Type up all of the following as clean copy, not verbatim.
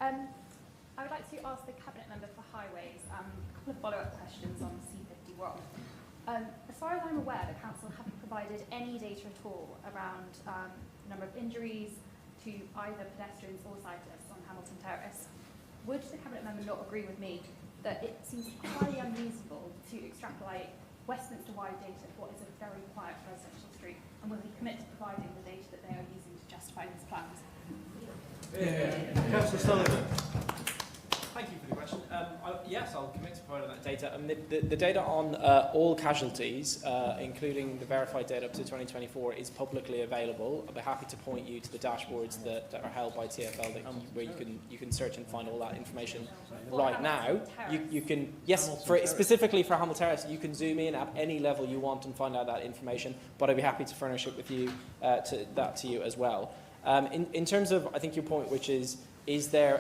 I would like to ask the Cabinet Member for Highways a couple of follow-up questions on C51. As far as I'm aware, the Council haven't provided any data at all around the number of injuries to either pedestrians or cyclists on Hamilton Terrace. Would the Cabinet Member not agree with me that it seems highly unreasonable to extrapolate Westminster-wide data for what is a very quiet residential street, and will he commit to providing the data that they are using to justify these plans? Councillor Sullivan. Thank you for the question. Yes, I'll commit to providing that data. And the data on all casualties, including the verified data up to 2024, is publicly available. I'll be happy to point you to the dashboards that are held by TfL, where you can search and find all that information. Right now, you can, yes, specifically for Hamilton Terrace, you can zoom in at any level you want and find out that information. But I'd be happy to furnish it with you to you as well. In terms of, I think your point, which is there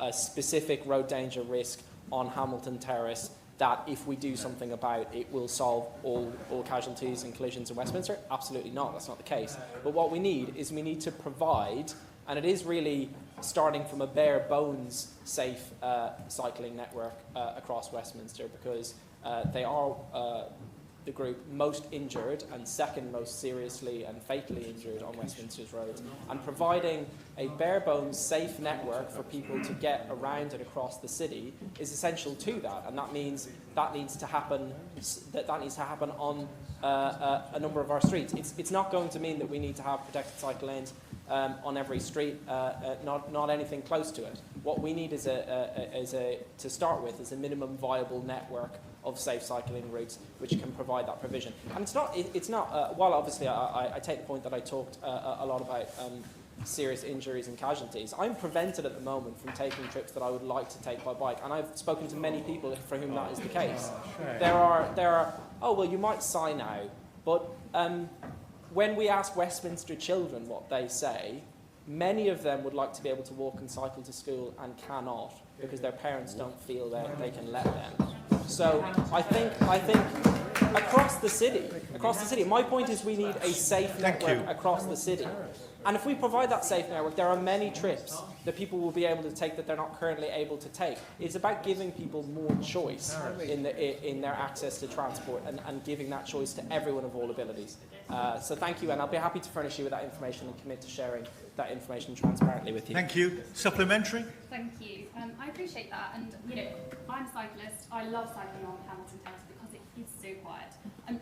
a specific road danger risk on Hamilton Terrace that if we do something about it will solve all casualties and collisions in Westminster? Absolutely not, that's not the case. But what we need is we need to provide, and it is really starting from a bare bones safe cycling network across Westminster, because they are the group most injured and second most seriously and fatally injured on Westminster's roads, and providing a bare bones safe network for people to get around and across the city is essential to that, and that means that needs to happen on a number of our streets. It's not going to mean that we need to have protected cycle lanes on every street, not anything close to it. What we need to start with is a minimum viable network of safe cycling routes which can provide that provision. And it's not while obviously I take the point that I talked a lot about serious injuries and casualties, I'm prevented at the moment from taking trips that I would like to take by bike, and I've spoken to many people for whom that is the case. There are oh well, you might sigh now, but when we ask Westminster children what they say, many of them would like to be able to walk and cycle to school and cannot because their parents don't feel that they can let them. So I think across the city, my point is we need a safe network across the city. And if we provide that safe network, there are many trips that people will be able to take that they're not currently able to take. It's about giving people more choice in their access to transport, and giving that choice to everyone of all abilities. So thank you, and I'll be happy to furnish you with that information and commit to sharing that information transparently with you. Thank you. Supplementary? Thank you. I appreciate that, and I'm a cyclist. I love cycling on Hamilton Terrace because it is so quiet.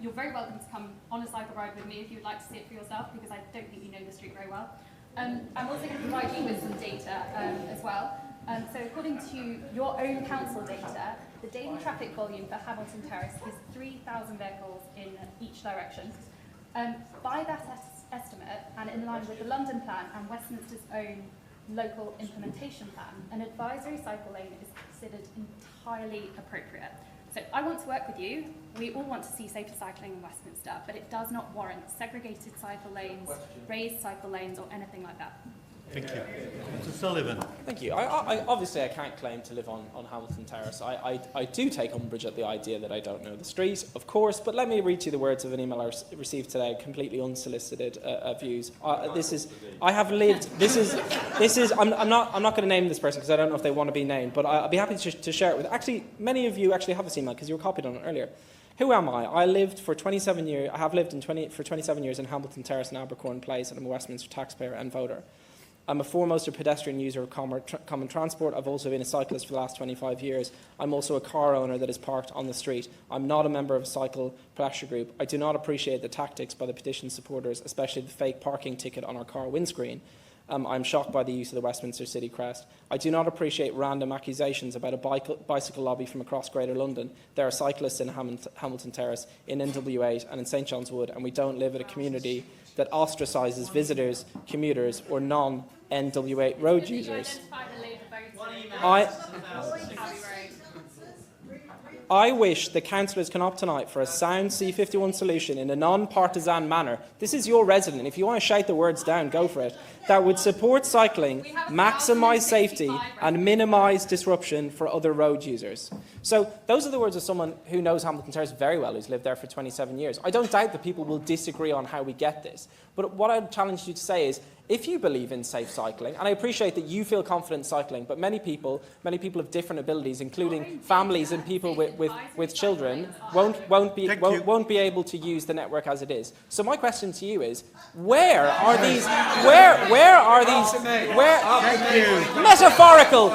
You're very welcome to come on a cycle ride with me if you'd like to see it for yourself, because I don't think you know the street very well. I'm also going to provide you with some data as well. So according to your own council data, the daily traffic volume for Hamilton Terrace is 3,000 vehicles in each direction. By that estimate, and in line with the London Plan and Westminster's own local implementation plan, an advisory cycle lane is considered entirely appropriate. So I want to work with you. We all want to see safer cycling in Westminster, but it does not warrant segregated cycle lanes, raised cycle lanes, or anything like that. Thank you. Mr. Sullivan. Thank you. Obviously, I can't claim to live on Hamilton Terrace. I do take umbrage at the idea that I don't know the street, of course, but let me read you the words of an email I received today, completely unsolicited views. I have lived, I'm not going to name this person because I don't know if they want to be named, but I'll be happy to share it with, actually, many of you actually have this email because you were copied on it earlier. Who am I? I lived for 27 years, I have lived for 27 years in Hamilton Terrace and Abercorn Place, and I'm a Westminster taxpayer and voter. I'm a foremost pedestrian user of common transport. I've also been a cyclist for the last 25 years. I'm also a car owner that is parked on the street. I'm not a member of a cycle pressure group. I do not appreciate the tactics by the petition supporters, especially the fake parking ticket on our car windscreen. I'm shocked by the use of the Westminster City crest. I do not appreciate random accusations about a bicycle lobby from across Greater London. There are cyclists in Hamilton Terrace, in NW8 and in St John's Wood, and we don't live in a community that ostracises visitors, commuters or non-NW8 road users. I wish the councillors can opt tonight for a sound C51 solution in a non-partisan manner. This is your resident. If you want to shout the words down, go for it. That would support cycling, maximise safety and minimise disruption for other road users. So those are the words of someone who knows Hamilton Terrace very well, who's lived there for 27 years. I don't doubt that people will disagree on how we get this. But what I challenge you to say is, if you believe in safe cycling, and I appreciate that you feel confident cycling, but many people of different abilities, including families and people with children, won't be able to use the network as it is. So my question to you is, where are these metaphorical,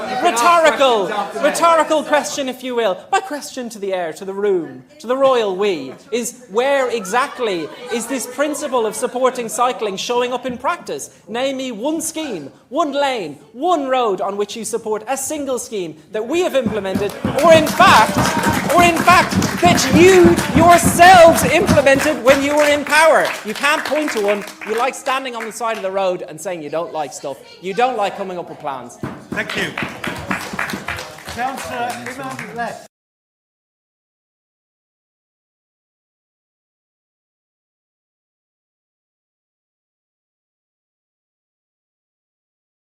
rhetorical question, if you will. My question to the air, to the room, to the royal we, is where exactly is this principle of supporting cycling showing up in practice? Name me one scheme, one lane, one road on which you support a single scheme that we have implemented, or in fact, that you yourselves implemented when you were in power. You can't point to one. You like standing on the side of the road and saying you don't like stuff. You don't like coming up with plans. Thank you. Councillor Iman left.